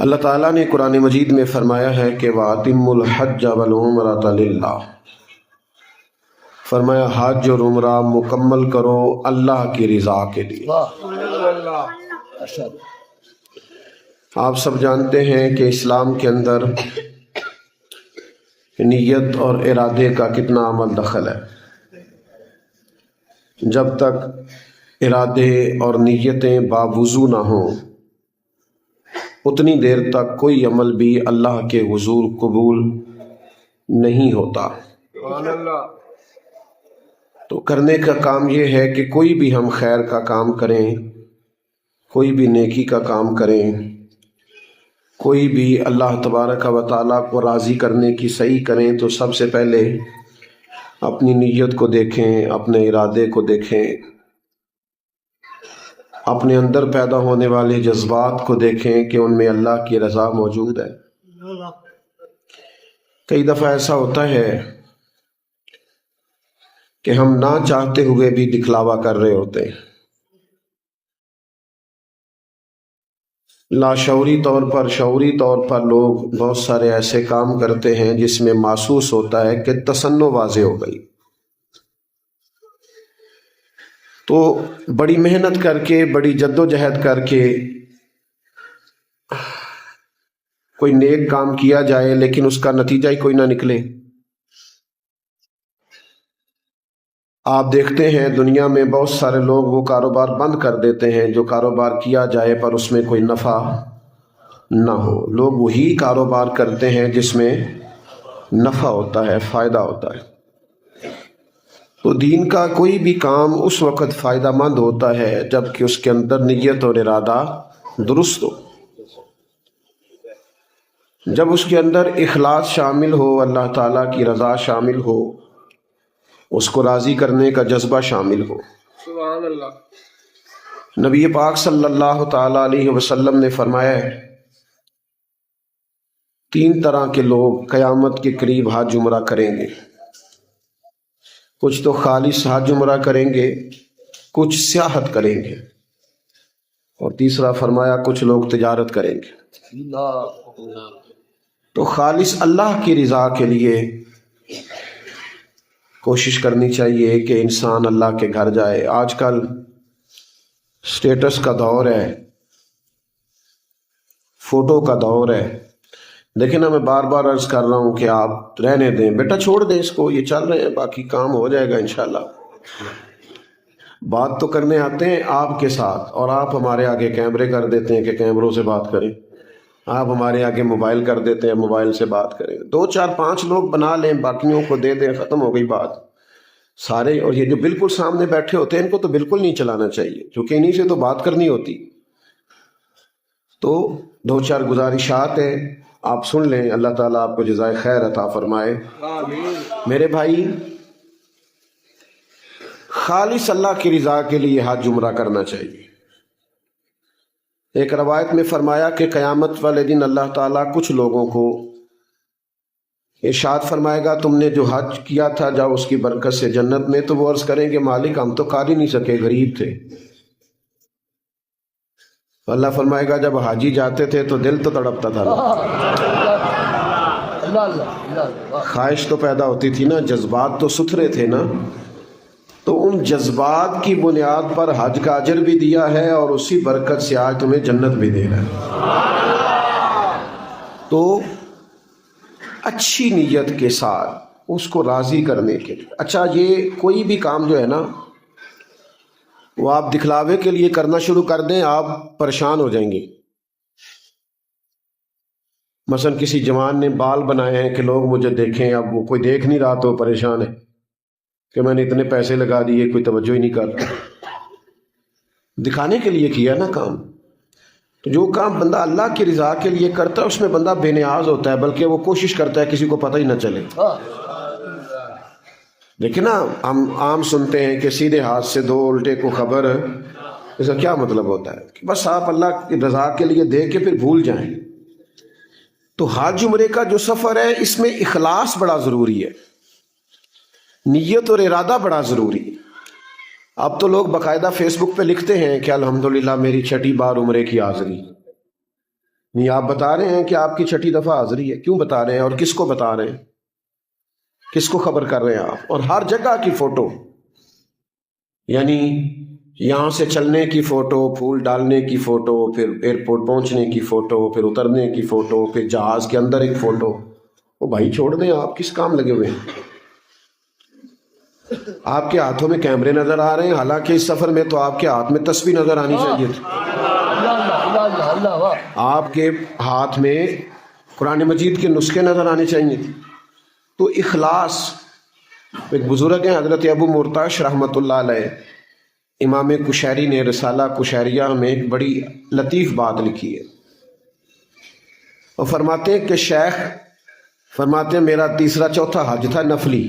اللہ تعالیٰ نے قرآن مجید میں فرمایا ہے کہ وَأَتِمُّ الْحَجَّ وَالْعُمْرَةَ لِلَّهِ، فرمایا حج اور عمرہ مکمل کرو اللہ کی رضا کے لیے۔ آپ سب جانتے ہیں کہ اسلام کے اندر نیت اور ارادے کا کتنا عمل دخل ہے۔ جب تک ارادے اور نیتیں باوضو نہ ہوں اتنی دیر تک کوئی عمل بھی اللہ کے حضور قبول نہیں ہوتا۔ تو کرنے کا کام یہ ہے کہ کوئی بھی ہم خیر کا کام کریں، کوئی بھی نیکی کا کام کریں، کوئی بھی اللہ تبارک و تعالیٰ کو راضی کرنے کی صحیح کریں تو سب سے پہلے اپنی نیت کو دیکھیں، اپنے ارادے کو دیکھیں، اپنے اندر پیدا ہونے والے جذبات کو دیکھیں کہ ان میں اللہ کی رضا موجود ہے۔ کئی دفعہ ایسا ہوتا ہے کہ ہم نہ چاہتے ہوئے بھی دکھلاوا کر رہے ہوتے ہیں، لاشعوری طور پر شعوری طور پر لوگ بہت سارے ایسے کام کرتے ہیں جس میں محسوس ہوتا ہے کہ تصنع واضح ہو گئی، تو بڑی محنت کر کے، بڑی جد و جہد کر کے کوئی نیک کام کیا جائے لیکن اس کا نتیجہ ہی کوئی نہ نکلے۔ آپ دیکھتے ہیں دنیا میں بہت سارے لوگ وہ کاروبار بند کر دیتے ہیں جو کاروبار کیا جائے پر اس میں کوئی نفع نہ ہو۔ لوگ وہی کاروبار کرتے ہیں جس میں نفع ہوتا ہے، فائدہ ہوتا ہے۔ تو دین کا کوئی بھی کام اس وقت فائدہ مند ہوتا ہے جب کہ اس کے اندر نیت اور ارادہ درست ہو، جب اس کے اندر اخلاص شامل ہو، اللہ تعالیٰ کی رضا شامل ہو، اس کو راضی کرنے کا جذبہ شامل ہو۔ سبحان اللہ۔ نبی پاک صلی اللہ تعالیٰ علیہ وسلم نے فرمایا ہے 3 طرح کے لوگ قیامت کے قریب حج عمرہ کریں گے۔ کچھ تو خالص حج عمرہ کریں گے، کچھ سیاحت کریں گے، اور تیسرا فرمایا کچھ لوگ تجارت کریں گے۔ تو خالص اللہ کی رضا کے لیے کوشش کرنی چاہیے کہ انسان اللہ کے گھر جائے۔ آج کل سٹیٹس کا دور ہے، فوٹو کا دور ہے۔ دیکھیں نا، میں بار بار عرض کر رہا ہوں کہ آپ رہنے دیں بیٹا، چھوڑ دیں اس کو، یہ چل رہے ہیں، باقی کام ہو جائے گا انشاءاللہ۔ بات تو کرنے آتے ہیں آپ کے ساتھ اور آپ ہمارے آگے کیمرے کر دیتے ہیں کہ کیمروں سے بات کریں، آپ ہمارے آگے موبائل کر دیتے ہیں، موبائل سے بات کریں۔ 2 4 5 لوگ بنا لیں، باقیوں کو دے دیں، ختم ہو گئی بات سارے۔ اور یہ جو بالکل سامنے بیٹھے ہوتے ہیں ان کو تو بالکل نہیں چلانا چاہیے، کیونکہ انہی سے تو بات کرنی ہوتی۔ تو 2 4 گزارشات ہیں، آپ سن لیں، اللہ تعالیٰ آپ کو جزائے خیر عطا فرمائے۔ آمین۔ میرے بھائی، خالص اللہ کی رضا کے لیے حج عمرہ کرنا چاہیے۔ ایک روایت میں فرمایا کہ قیامت والے دن اللہ تعالیٰ کچھ لوگوں کو ارشاد فرمائے گا تم نے جو حج کیا تھا جاؤ اس کی برکت سے جنت میں۔ تو وہ عرض کریں گے مالک ہم تو کر ہی نہیں سکے، غریب تھے۔ اللہ فرمائے گا جب حاجی جاتے تھے تو دل تو تڑپتا تھا نا، خواہش تو پیدا ہوتی تھی نا، جذبات تو ستھرے تھے نا، تو ان جذبات کی بنیاد پر حج کا اجر بھی دیا ہے اور اسی برکت سے آج تمہیں جنت بھی دے رہا ہے۔ تو اچھی نیت کے ساتھ اس کو راضی کرنے کے لیے، اچھا یہ کوئی بھی کام جو ہے نا وہ آپ دکھلاوے کے لیے کرنا شروع کر دیں آپ پریشان ہو جائیں گے۔ مثلا کسی جوان نے بال بنائے ہیں کہ لوگ مجھے دیکھیں، اب وہ کوئی دیکھ نہیں رہا تو پریشان ہے کہ میں نے اتنے پیسے لگا دیے، کوئی توجہ ہی نہیں کرتا، دکھانے کے لیے کیا نا کام۔ تو جو کام بندہ اللہ کی رضا کے لیے کرتا ہے اس میں بندہ بے نیاز ہوتا ہے، بلکہ وہ کوشش کرتا ہے کسی کو پتہ ہی نہ چلے۔ دیکھیں نا، ہم عام سنتے ہیں کہ سیدھے ہاتھ سے 2 الٹے کو خبر، اس کا کیا مطلب ہوتا ہے کہ بس آپ اللہ کی رضا کے لیے دے کے پھر بھول جائیں۔ تو حج عمرے کا جو سفر ہے اس میں اخلاص بڑا ضروری ہے، نیت اور ارادہ بڑا ضروری ہے۔ اب تو لوگ باقاعدہ فیس بک پہ لکھتے ہیں کہ الحمدللہ میری 6ٹھی بار عمرے کی حاضری، نہیں آپ بتا رہے ہیں کہ آپ کی چھٹی دفعہ حاضری ہے، کیوں بتا رہے ہیں اور کس کو بتا رہے ہیں، کس کو خبر کر رہے ہیں آپ؟ اور ہر جگہ کی فوٹو، یعنی یہاں سے چلنے کی فوٹو، پھول ڈالنے کی فوٹو، پھر ایئرپورٹ پہنچنے کی فوٹو، پھر اترنے کی فوٹو، پھر جہاز کے اندر ایک فوٹو۔ وہ بھائی چھوڑ دیں، آپ کس کام لگے ہوئے ہیں؟ آپ کے ہاتھوں میں کیمرے نظر آ رہے ہیں، حالانکہ اس سفر میں تو آپ کے ہاتھ میں تسبیح نظر آنی چاہیے تھی، آپ کے ہاتھ میں قرآن مجید کے نسخے نظر آنے چاہیے تھے۔ تو اخلاص، ایک بزرگ ہیں حضرت ابو مرتعش رحمۃ اللہ علیہ، امام کشیری نے رسالہ کشیریہ میں ایک بڑی لطیف بات لکھی ہے، اور فرماتے ہیں کہ شیخ فرماتے ہیں میرا تیسرا چوتھا حج تھا نفلی،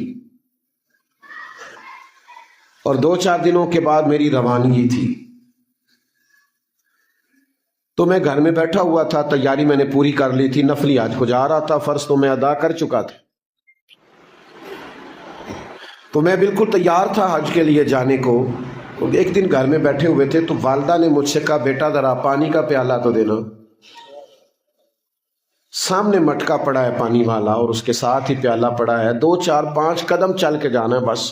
اور 2-4 دنوں کے بعد میری روانگی تھی، تو میں گھر میں بیٹھا ہوا تھا، تیاری میں نے پوری کر لی تھی، نفلی حج کو جا رہا تھا، فرض تو میں ادا کر چکا تھا، تو میں بالکل تیار تھا حج کے لیے جانے کو۔ ایک دن گھر میں بیٹھے ہوئے تھے تو والدہ نے مجھ سے کہا بیٹا ذرا پانی کا پیالہ تو دینا۔ سامنے مٹکا پڑا ہے پانی والا اور اس کے ساتھ ہی پیالہ پڑا ہے، 2-4-5 قدم چل کے جانا ہے بس۔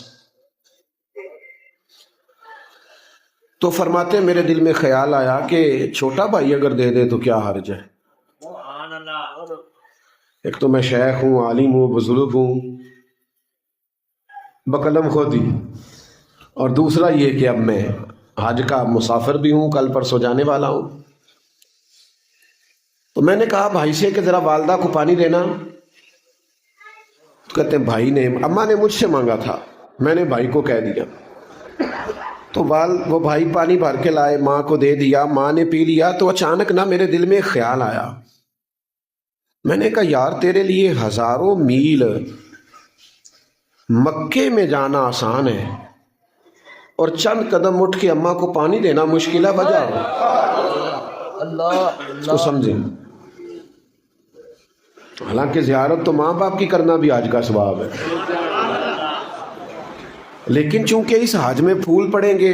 تو فرماتے میرے دل میں خیال آیا کہ چھوٹا بھائی اگر دے دے تو کیا حرج ہے، ایک تو میں شیخ ہوں، عالم ہوں، بزرگ ہوں، بقلم خودی، اور دوسرا یہ کہ اب میں حج کا مسافر بھی ہوں، کل پرسوں جانے والا ہوں۔ تو میں نے کہا بھائی سے کہ ذرا والدہ کو پانی دینا، تو کہتے ہیں بھائی نے، اماں نے مجھ سے مانگا تھا، میں نے بھائی کو کہہ دیا، تو وہ بھائی پانی بھر کے لائے، ماں کو دے دیا، ماں نے پی لیا۔ تو اچانک نہ میرے دل میں ایک خیال آیا، میں نے کہا یار تیرے لیے 1000 میل مکے میں جانا آسان ہے اور چند قدم اٹھ کے اماں کو پانی دینا مشکل ہے، وجہ اس کو سمجھیں۔ حالانکہ زیارت تو ماں باپ کی کرنا بھی حج کا ثواب ہے، لیکن چونکہ اس حج میں پھول پڑیں گے،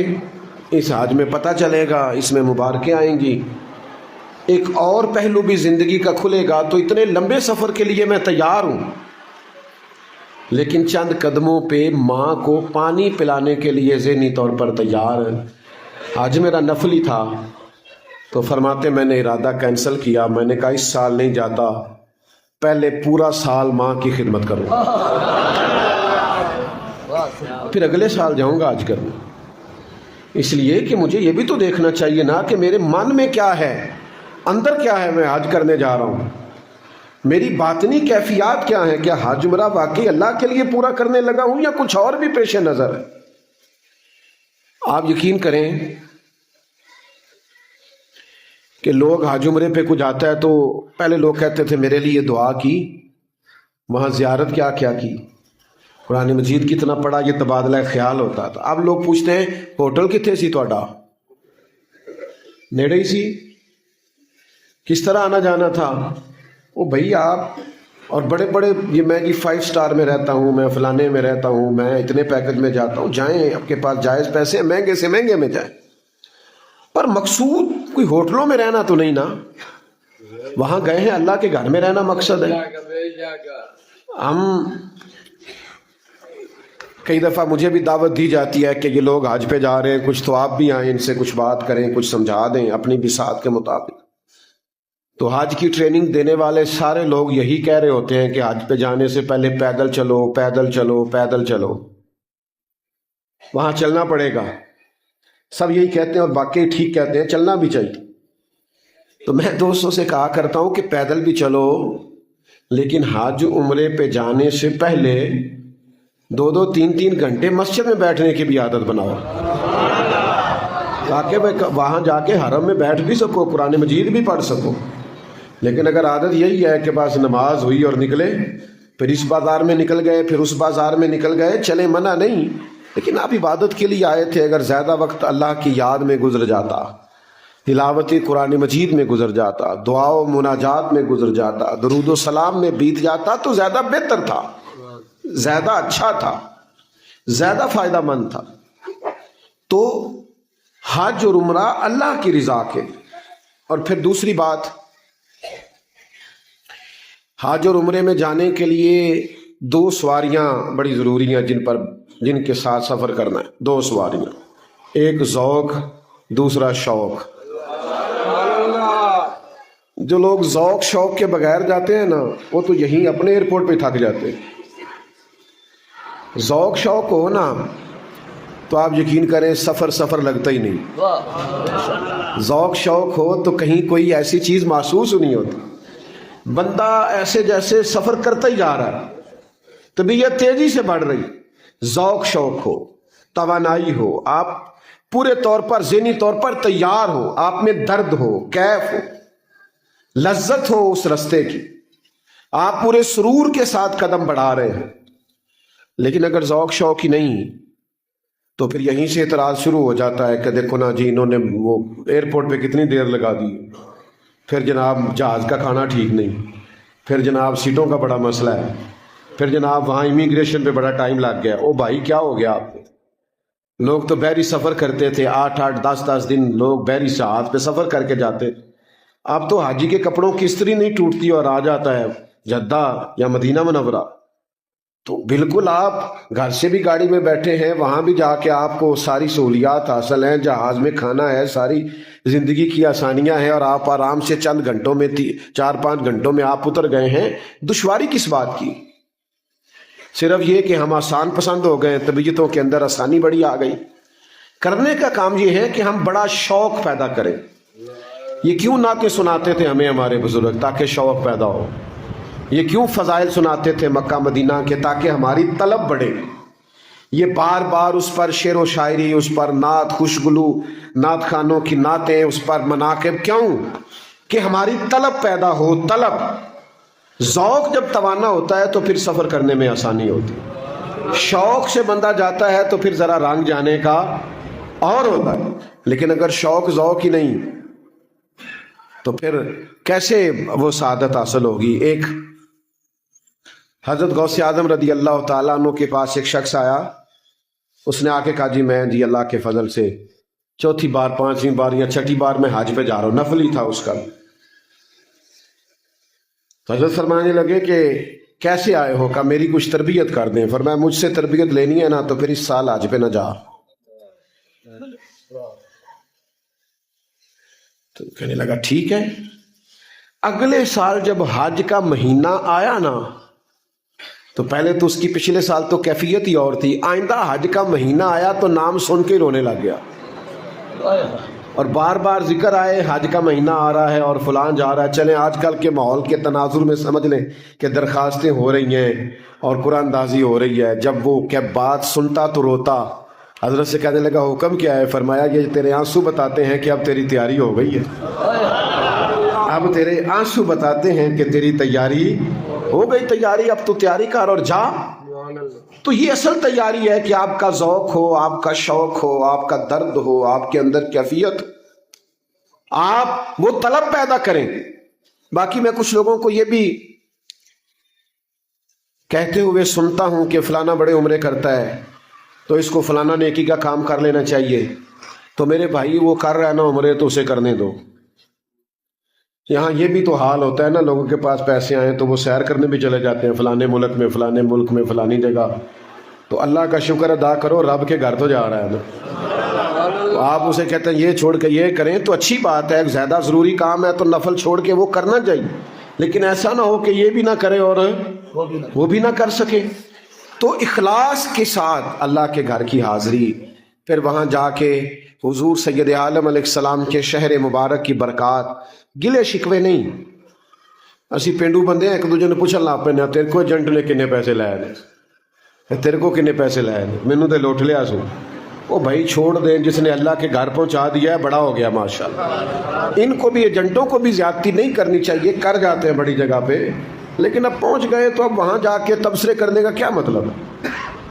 اس حج میں پتہ چلے گا، اس میں مبارکیں آئیں گی، ایک اور پہلو بھی زندگی کا کھلے گا، تو اتنے لمبے سفر کے لیے میں تیار ہوں، لیکن چند قدموں پہ ماں کو پانی پلانے کے لیے ذہنی طور پر تیار ہے۔ حج میرا نفلی تھا، تو فرماتے میں نے ارادہ کینسل کیا، میں نے کہا اس سال نہیں جاتا، پہلے پورا سال ماں کی خدمت کروں، پھر اگلے سال جاؤں گا حج کرنے۔ اس لیے کہ مجھے یہ بھی تو دیکھنا چاہیے نا کہ میرے من میں کیا ہے، اندر کیا ہے، میں حج کرنے جا رہا ہوں، میری باطنی کیفیات کیا ہیں، کیا حج میرا واقعی اللہ کے لیے پورا کرنے لگا ہوں یا کچھ اور بھی پیش نظر ہے۔ آپ یقین کریں کہ لوگ حج عمرے پہ کچھ آتا ہے تو پہلے لوگ کہتے تھے میرے لیے دعا کی، وہاں زیارت کیا کی، قرآن مجید کتنا پڑھا، یہ تبادلہ خیال ہوتا تھا۔ اب لوگ پوچھتے ہیں ہوٹل کتنے سی تہاڈا، نیڑے ہی سی، کس طرح آنا جانا تھا؟ وہ بھائی آپ، اور بڑے بڑے یہ میں جی 5 سٹار میں رہتا ہوں، میں فلانے میں رہتا ہوں، میں اتنے پیکج میں جاتا ہوں، جائیں، آپ کے پاس جائز پیسے ہیں، مہنگے سے مہنگے میں جائیں، پر مقصود کوئی ہوٹلوں میں رہنا تو نہیں نا، وہاں گئے ہیں اللہ کے گھر میں رہنا مقصد ہے۔ ہم کئی دفعہ مجھے بھی دعوت دی جاتی ہے کہ یہ لوگ حج پہ جا رہے ہیں، کچھ تو آپ بھی آئیں، ان سے کچھ بات کریں، کچھ سمجھا دیں اپنی بساط کے مطابق۔ تو حج کی ٹریننگ دینے والے سارے لوگ یہی کہہ رہے ہوتے ہیں کہ حج پہ جانے سے پہلے پیدل چلو، پیدل چلو، پیدل چلو، وہاں چلنا پڑے گا، سب یہی کہتے ہیں اور واقعی ٹھیک کہتے ہیں، چلنا بھی چاہیے۔ تو میں دوستوں سے کہا کرتا ہوں کہ پیدل بھی چلو، لیکن حج عمرے پہ جانے سے پہلے 2-2 3-3 گھنٹے مسجد میں بیٹھنے کی بھی عادت بناؤ، تاکہ وہاں جا کے حرم میں بیٹھ بھی سکو، قرآن مجید بھی پڑھ سکو۔ لیکن اگر عادت یہی ہے کہ بس نماز ہوئی اور نکلے، پھر اس بازار میں نکل گئے، پھر اس بازار میں نکل گئے، چلے منع نہیں، لیکن آپ عبادت کے لیے آئے تھے، اگر زیادہ وقت اللہ کی یاد میں گزر جاتا، تلاوت قرآن مجید میں گزر جاتا، دعا و مناجات میں گزر جاتا، درود و سلام میں بیت جاتا تو زیادہ بہتر تھا، زیادہ اچھا تھا، زیادہ فائدہ مند تھا۔ تو حج اور عمرہ اللہ کی رضا کے۔ اور پھر دوسری بات حج اور عمرے میں جانے کے لیے دو سواریاں بڑی ضروری ہیں جن کے ساتھ سفر کرنا ہے. دو سواریاں، ایک ذوق، دوسرا شوق. جو لوگ ذوق شوق کے بغیر جاتے ہیں نا وہ تو یہیں اپنے ایئرپورٹ پہ تھک جاتے ہیں. ذوق شوق ہو نا تو آپ یقین کریں سفر لگتا ہی نہیں. ذوق شوق ہو تو کہیں کوئی ایسی چیز محسوس نہیں ہوتی. بندہ ایسے جیسے سفر کرتا ہی جا رہا ہے، طبیعت تیزی سے بڑھ رہی. ذوق شوق ہو، توانائی ہو، آپ پورے طور پر ذہنی طور پر تیار ہو، آپ میں درد ہو، کیف ہو، لذت ہو اس رستے کی، آپ پورے سرور کے ساتھ قدم بڑھا رہے ہیں. لیکن اگر ذوق شوق ہی نہیں تو پھر یہیں سے اعتراض شروع ہو جاتا ہے کہ دیکھو نا جی انہوں نے وہ ایئرپورٹ پہ کتنی دیر لگا دی، پھر جناب جہاز کا کھانا ٹھیک نہیں، پھر جناب سیٹوں کا بڑا مسئلہ ہے، پھر جناب وہاں امیگریشن پہ بڑا ٹائم لگ گیا. او بھائی کیا ہو گیا آپ کو؟ لوگ تو بحری سفر کرتے تھے، 8 10 دن لوگ بحری جہاز پہ سفر کر کے جاتے. اب تو حاجی کے کپڑوں کی استری نہیں ٹوٹتی اور آ جاتا ہے جدہ یا مدینہ منورہ. تو بالکل آپ گھر سے بھی گاڑی میں بیٹھے ہیں، وہاں بھی جا کے آپ کو ساری سہولیات حاصل ہیں، جہاز میں کھانا ہے، ساری زندگی کی آسانیاں ہیں، اور آپ آرام سے چند گھنٹوں میں 4 5 گھنٹوں میں آپ اتر گئے ہیں. دشواری کس بات کی؟ صرف یہ کہ ہم آسان پسند ہو گئے، طبیعتوں کے اندر آسانی بڑی آ گئی. کرنے کا کام یہ ہے کہ ہم بڑا شوق پیدا کریں. یہ کیوں نعتیں سناتے تھے ہمیں ہمارے بزرگ؟ تاکہ شوق پیدا ہو. یہ کیوں فضائل سناتے تھے مکہ مدینہ کے؟ تاکہ ہماری طلب بڑھے. یہ بار بار اس پر شعر و شاعری، اس پر نعت، خوشگلو نعت خانوں کی نعتیں، اس پر مناقب، کیوں؟ کہ ہماری طلب پیدا ہو. طلب، ذوق جب توانا ہوتا ہے تو پھر سفر کرنے میں آسانی ہوتی. شوق سے بندہ جاتا ہے تو پھر ذرا رنگ جانے کا اور ہوتا ہے. لیکن اگر شوق ذوق ہی نہیں تو پھر کیسے وہ سعادت حاصل ہوگی؟ ایک حضرت غوث اعظم رضی اللہ تعالیٰ عنہ کے پاس ایک شخص آیا. اس نے آ کے کہا جی میں جی اللہ کے فضل سے 4تھی بار 5ویں بار یا 6ٹھی بار میں حج پہ جا رہا ہوں. نفل ہی تھا اس کا. تو حضرت فرمانے لگے کہ کیسے آئے ہو؟ کہا میری کچھ تربیت کر دیں. فرمایا مجھ سے تربیت لینی ہے نا تو پھر اس سال حج پہ نہ جا. تو کہنے لگا ٹھیک ہے. اگلے سال جب حج کا مہینہ آیا نا تو پہلے تو اس کی پچھلے سال تو کیفیت ہی اور تھی. آئندہ حج کا مہینہ آیا تو نام سن کے رونے لگ گیا. اور بار بار ذکر آئے حج کا مہینہ آ رہا ہے اور فلان جا رہا ہے. چلیں آج کل کے ماحول کے تناظر میں سمجھ لیں کہ درخواستیں ہو رہی ہیں اور قرآن دازی ہو رہی ہے. جب وہ کیا بات سنتا تو روتا. حضرت سے کہنے لگا حکم کیا ہے؟ فرمایا یہ تیرے آنسو بتاتے ہیں کہ اب تیری تیاری ہو گئی ہے. اب تیرے آنسو بتاتے ہیں کہ تیری تیاری ہو گئی. تیاری اب تو تیاری کر اور جا. تو یہ اصل تیاری ہے کہ آپ کا ذوق ہو، آپ کا شوق ہو، آپ کا درد ہو، آپ کے اندر کیفیت، آپ وہ طلب پیدا کریں. باقی میں کچھ لوگوں کو یہ بھی کہتے ہوئے سنتا ہوں کہ فلانا بڑے عمرے کرتا ہے تو اس کو فلانا نیکی کا کام کر لینا چاہیے. تو میرے بھائی وہ کر رہا ہے نا عمرے تو اسے کرنے دو. یہاں یہ بھی تو حال ہوتا ہے نا، لوگوں کے پاس پیسے آئیں تو وہ سیر کرنے بھی چلے جاتے ہیں فلانے ملک میں، فلانے ملک میں، فلانی جگہ. تو اللہ کا شکر ادا کرو رب کے گھر تو جا رہا ہے نا. تو آپ اسے کہتے ہیں یہ چھوڑ کے یہ کریں تو اچھی بات ہے، زیادہ ضروری کام ہے تو نفل چھوڑ کے وہ کرنا چاہیے. لیکن ایسا نہ ہو کہ یہ بھی نہ کرے اور وہ بھی نہ کر سکے. تو اخلاص کے ساتھ اللہ کے گھر کی حاضری، پھر وہاں جا کے حضور سید عالم علیہ السلام کے شہر مبارک کی برکات، گلے شکوے نہیں. اسی پینڈو بندے ہیں، ایک دوجے نے پوچھنا لا پہ تیرے کو ایجنٹ نے کنے پیسے لائے نے، تیرے کو کنے پیسے لائے نے، مینوں تے لوٹ لیا سو. وہ بھائی چھوڑ دیں، جس نے اللہ کے گھر پہنچا دیا ہے بڑا ہو گیا ماشاءاللہ. ان کو بھی ایجنٹوں کو بھی زیادتی نہیں کرنی چاہیے، کر جاتے ہیں بڑی جگہ پہ، لیکن اب پہنچ گئے تو اب وہاں جا کے تبصرے کرنے کا کیا مطلب ہے؟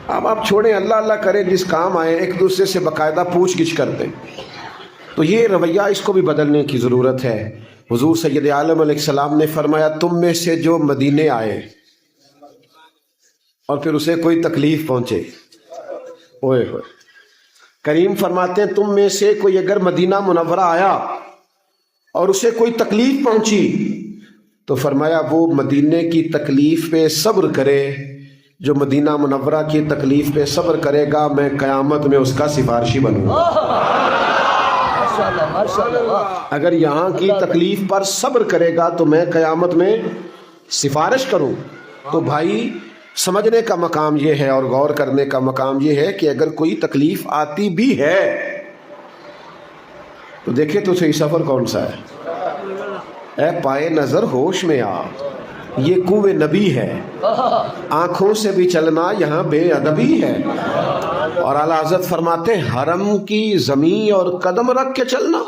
اب آپ چھوڑیں، اللہ اللہ کریں، جس کام آئے ایک دوسرے سے باقاعدہ پوچھ گچھ کرتے. تو یہ رویہ اس کو بھی بدلنے کی ضرورت ہے. حضور سید عالم علیہ السلام نے فرمایا تم میں سے جو مدینے آئے اور پھر اسے کوئی تکلیف پہنچے، اوئے ہوئے، کریم فرماتے ہیں تم میں سے کوئی اگر مدینہ منورہ آیا اور اسے کوئی تکلیف پہنچی تو فرمایا وہ مدینے کی تکلیف پہ صبر کرے، جو مدینہ منورہ کی تکلیف پہ صبر کرے گا میں قیامت میں اس کا سفارشی بنوں گا۔ اگر یہاں کی تکلیف پر صبر کرے گا تو میں قیامت میں سفارش کروں۔ تو بھائی سمجھنے کا مقام یہ ہے اور غور کرنے کا مقام یہ ہے کہ اگر کوئی تکلیف آتی بھی ہے تو دیکھیں تو صحیح سفر کون سا ہے۔ اے پائے نظر ہوش میں آ، یہ کوہ نبی ہے، آنکھوں سے بھی چلنا یہاں بے ادبی ہے۔ اور اعلیٰ حضرت فرماتے ہیں حرم کی زمین اور قدم رکھ کے چلنا،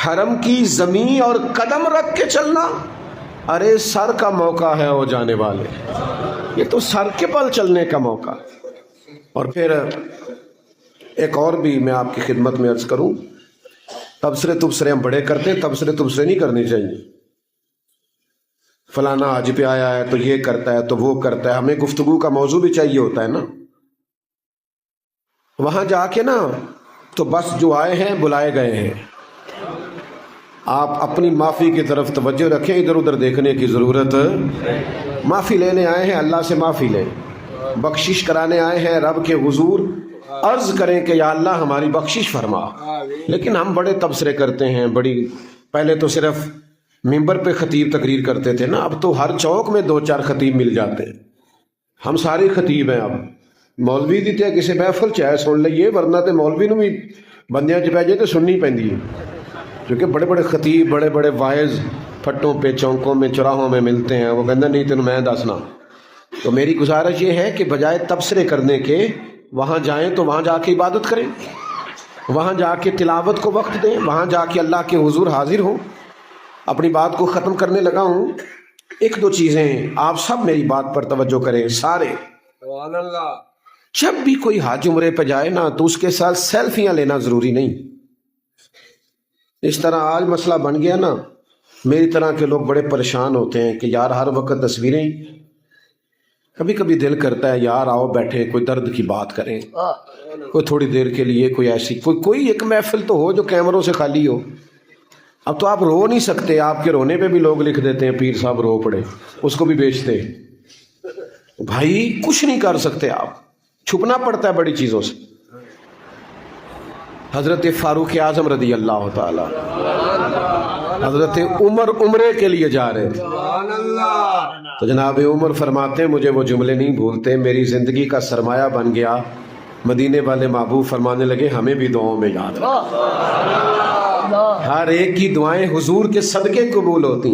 حرم کی زمین اور قدم رکھ کے چلنا، ارے سر کا موقع ہے وہ جانے والے، یہ تو سر کے بل چلنے کا موقع۔ اور پھر ایک اور بھی میں آپ کی خدمت میں عرض کروں، تبصرے ہم بڑے کرتے ہیں، تبصرے نہیں کرنے چاہیے۔ فلانا حج پہ آیا ہے تو یہ کرتا ہے تو وہ کرتا ہے، ہمیں گفتگو کا موضوع بھی چاہیے ہوتا ہے نا۔ وہاں جا کے نا تو بس جو آئے ہیں بلائے گئے ہیں، آپ اپنی معافی کی طرف توجہ رکھیں، ادھر ادھر دیکھنے کی ضرورت۔ معافی لینے آئے ہیں اللہ سے معافی لیں، بخشش کرانے آئے ہیں رب کے حضور عرض کریں کہ یا اللہ ہماری بخشش فرما۔ لیکن ہم بڑے تبصرے کرتے ہیں، پہلے تو صرف ممبر پہ خطیب تقریر کرتے تھے نا، اب تو ہر چوک میں 2-4 خطیب مل جاتے ہیں، ہم سارے خطیب ہیں۔ اب مولوی دی تے کسی محفل چ ہے سن لئیے، ورنہ تے مولوی نو بھی بندیاں چ پہ جائے تو سننی پیندی ہے، کیونکہ بڑے بڑے خطیب بڑے بڑے واعظ پھٹوں پہ چوکوں میں چوراہوں میں ملتے ہیں، وہ کہنا نہیں تینوں میں دسنا۔ تو میری گزارش یہ ہے کہ بجائے تبصرے کرنے کے وہاں جائیں تو وہاں جا کے عبادت کریں، وہاں جا کے تلاوت کو وقت دیں، وہاں جا کے اللہ کے حضور حاضر ہوں۔ اپنی بات کو ختم کرنے لگا ہوں، 1-2 چیزیں آپ سب میری بات پر توجہ کریں سارے۔ سبحان اللہ۔ جب بھی کوئی حج عمرے پہ جائے نا تو اس کے ساتھ سیلفیاں لینا ضروری نہیں۔ اس طرح آج مسئلہ بن گیا نا، میری طرح کے لوگ بڑے پریشان ہوتے ہیں کہ یار ہر وقت تصویریں، کبھی کبھی دل کرتا ہے یار آؤ بیٹھے کوئی درد کی بات کریں، کوئی تھوڑی دیر کے لیے کوئی ایسی کوئی ایک محفل تو ہو جو کیمروں سے خالی ہو۔ اب تو آپ رو نہیں سکتے، آپ کے رونے پہ بھی لوگ لکھ دیتے ہیں پیر صاحب رو پڑے، اس کو بھی بیچتے ہیں۔ بھائی کچھ نہیں کر سکتے، آپ چھپنا پڑتا ہے بڑی چیزوں سے۔ حضرت فاروق اعظم رضی اللہ تعالی، حضرت عمر عمرے کے لیے جا رہے تھے، سبحان اللہ۔ تو جناب عمر فرماتے ہیں مجھے وہ جملے نہیں بھولتے، میری زندگی کا سرمایہ بن گیا۔ مدینے والے محبوب فرمانے لگے ہمیں بھی دعاؤں میں یاد رکھ، ہر ایک کی دعائیں حضور کے صدقے قبول ہوتی۔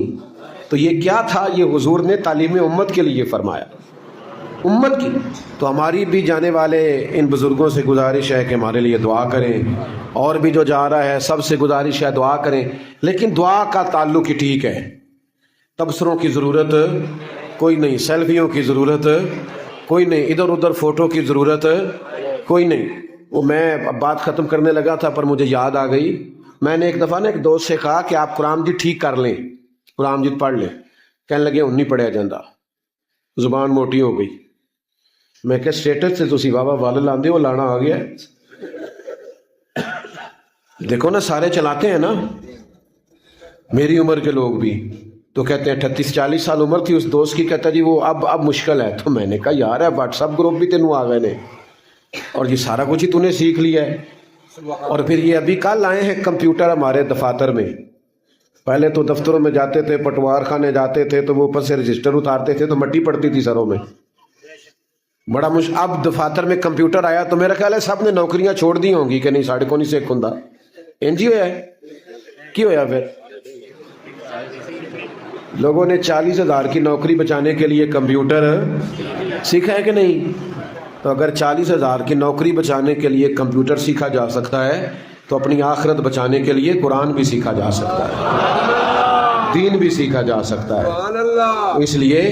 تو یہ کیا تھا؟ یہ حضور نے تعلیم امت کے لیے فرمایا، امت کی۔ تو ہماری بھی جانے والے ان بزرگوں سے گزارش ہے کہ ہمارے لیے دعا کریں، اور بھی جو جا رہا ہے سب سے گزارش ہے دعا کریں، لیکن دعا کا تعلق ہی ٹھیک ہے، تبصروں کی ضرورت کوئی نہیں، سیلفیوں کی ضرورت کوئی نہیں، ادھر ادھر فوٹو کی ضرورت کوئی نہیں۔ وہ میں اب بات ختم کرنے لگا تھا پر مجھے یاد آ گئی، میں نے ایک دفعہ ایک دوست سے کہا کہ آپ قرآن مجید ٹھیک کر لیں، قرآن مجید پڑھ لیں، کہنے لگے ہن نہیں پڑھیا جاندہ، زبان موٹی ہو گئی۔ میں کہ سٹیٹس سے تسی بابا وال لاندے ہو، لانا آ گیا ہے۔ دیکھو نا سارے چلاتے ہیں نا، میری عمر کے لوگ بھی تو کہتے ہیں 38-40 سال عمر تھی اس دوست کی، کہتا جی وہ اب مشکل ہے۔ تو میں نے کہا یار ہے واٹس ایپ گروپ بھی تینوں آ گئے نے، اور یہ سارا کچھ ہی تو نے سیکھ لیا ہے۔ اور پھر یہ ابھی کل آئے ہیں کمپیوٹر ہمارے دفاتر میں، پہلے تو دفتروں میں جاتے تھے، پٹوار خانے جاتے تھے تو وہ اوپر سے رجسٹر اتارتے تھے تو مٹی پڑتی تھی سروں میں، بڑا مشکل۔ اب دفاتر میں کمپیوٹر آیا تو میرا خیال ہے سب نے نوکریاں چھوڑ دی ہوں گی کہ نہیں ساڑھے کو نہیں سیکھ ہوں، انجی ہوا ہے کی ہوا پھر لوگوں نے 40,000 کی نوکری بچانے کے لیے کمپیوٹر سیکھا ہے کہ نہیں؟ تو اگر 40,000 کی نوکری بچانے کے لیے کمپیوٹر سیکھا جا سکتا ہے تو اپنی آخرت بچانے کے لیے قرآن بھی سیکھا جا سکتا ہے، دین بھی سیکھا جا سکتا ہے۔ سبحان اللہ۔ اس لیے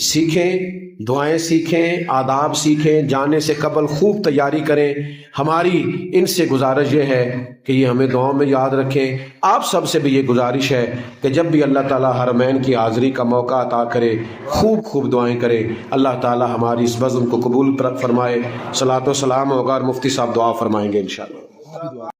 سیکھیں، دعائیں سیکھیں، آداب سیکھیں، جانے سے قبل خوب تیاری کریں۔ ہماری ان سے گزارش یہ ہے کہ یہ ہمیں دعاؤں میں یاد رکھیں۔ آپ سب سے بھی یہ گزارش ہے کہ جب بھی اللہ تعالیٰ حرمین کی حاضری کا موقع عطا کرے خوب خوب دعائیں کرے، اللہ تعالیٰ ہماری اس بزم کو قبول فرمائے۔ صلاۃ و سلام ہوگا اور مفتی صاحب دعا فرمائیں گے انشاءاللہ۔